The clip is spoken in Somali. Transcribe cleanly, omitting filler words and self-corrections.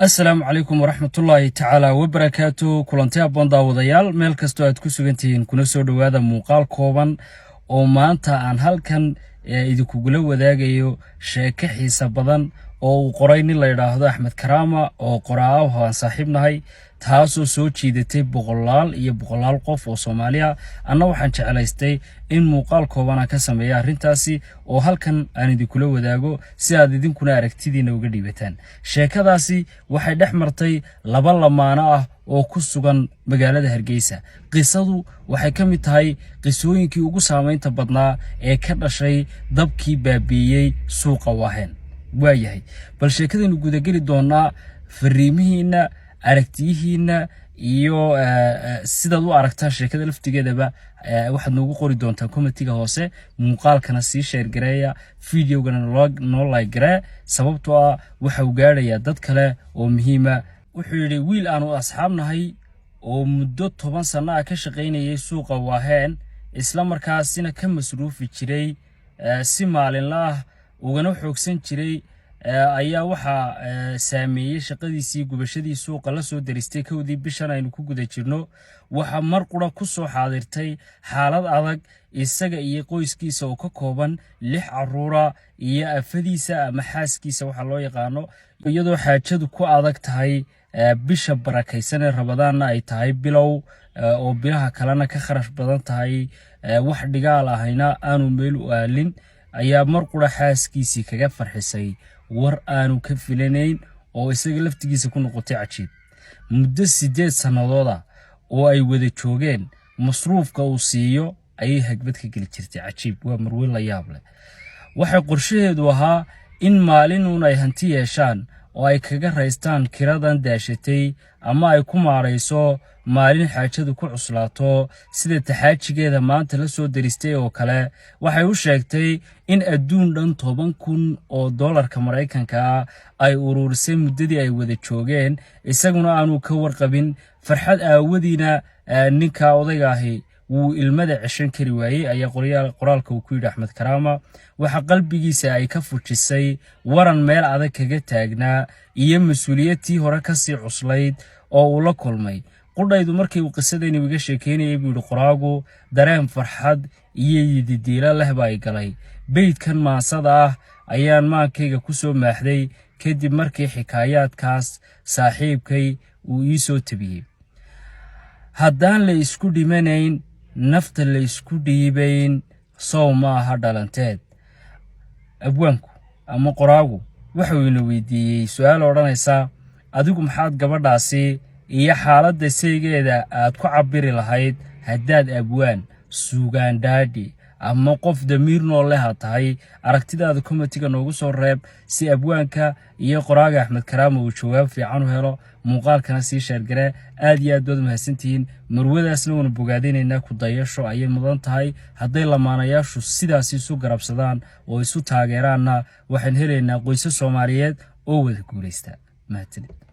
السلام عليكم ورحمة الله تعالى وبركاته. كلنتي أبون داوديال ميل كستو aad ku sugantihiin kuna soo dhawaada muuqaal kooban oo maanta aan halkan idinku gula wadaagayo sheeko xiiso badan oo uu qoray nin la yiraahdo Axmed Karaama oo qoraa ah aan saaxiibnahay taasoo soo jiidatay boqolaal qof oo Soomaaliya anna waxaan jecelaystay in muuqaal kooban ka sameeyo arintaasi oo halkan aan idinku la wadaago si aad idinkuna aragtidiina uga dhiibataan. sheekadaasi waxay dhex martay laba lamaana ah oo ku sugan magaalada Hargeysa. qisadu waxay ka mid tahay qisooyinkii ugu saameynta badnaa ee ka dhashay dabkii baabiiyay suuqa Waaheen. waayahay bal sheekadanu guda gali doonaa fariimihiina aragtiyihiina iyo sidaad u aragtaa sheekada laftigeedaba waxaad noogu qori doontaa commentiga hoose muuqaalkana sii share gareeya videogana noo like garee sababtoo ah waxa uu gaarayaa dad kale oo muhiima. wuxuu yiri wiil aanu asxaabnahay oo muddo 10 sano ah ka shaqeynayay suuqa Waaheen isla markaasina ka masruufi jiray si maalinle ah ugana xoogsan jiray ayaa waxa saameeyay shaqadiisii gubashadii suuqa la soo daristay kowdii bishan aynu ku guda jirno. waxa mar qura ku soo xaadirtay xaalad adag isaga iyo qoyskiisa oo ka kooban 6 caruura iyo afadiisa ama xaaskiisa waxa loo yaqaano iyadoo xaajadu ku adag tahay bisha barakaysan ee Ramadaanna ay tahay bilow oo bilaha kalena ka kharash badan tahay wax dhigaal ahayna aanu meel u aalin ayaa mar qura xaaskiisii kaga farxisay war aanu ka filanayn oo isaga laftigiisa ku noqotay cajiib. muddo 8 sanadooda oo ay wada joogeen masruufka uu siiyo ayay hagbad ka gali jirtay cajiib. waa marwil la yaab leh. waxa qorshaheedu ahaa in maalin ay hanti yeeshaan oo ay kaga raystaan kiradan daashatay ama ay ku maareyso maalin xaajadu ku cuslaato sida taxaajigeeda maanta la soo daristay oo kale. waxay u sheegtay in adduun dhan $10,000 Mareykanka ay ururisay muddadii ay wada joogeen isaguna aanu ka warqabin. farxad aawadiina ninka odayga ahi wuu ilmada cishan kari waayay ayaa qoraalka uu ku yiri Axmed Karaama. waxa qalbigiisa ay ka fujisay waran meel adag kaga taagnaa iyo mas'uuliyadii hore ka sii cuslayd oo uu la kulmay. qudhaydu markii uu qisadayni uga sheekeynayay buu qoraagu dareen farxad iyo yididiila leh bay galay. beedkan maasada ah ayaan maankayga ku soo maaxday kadib markii xikaayaadkaas saaxiibkay uu ii soo tabiyay. haddaan la isku dhimanayn nafta la isku dhiibayn soo ma aha dhalanteed. abwaanku ama qoraagu waxa uu ina weydiiyay su'aal odhanaysa adigu maxaad gabadhaasi iyo xaaladda saygeeda aad ku cabiri lahayd haddaad abwaan suugaan daadhi ama qof damiir nool leh tahay. aragtidaada commentiga noogu soo reeb si abwaanka iyo qoraaga Axmed Karaama uu jawaab fiican u helo. muuqaalkana sii share garee. aad iyo aad baad mahadsantihiin. marwadaasna wana bogaadinaynaa ku dayasho ayay mudan tahay. hadday lamaanayaashu sidaas isu garabsadaan oo isu taageeraanna waxaan helaynaa qoysas Soomaaliyeed oo wada guuleysta. mahadsanid.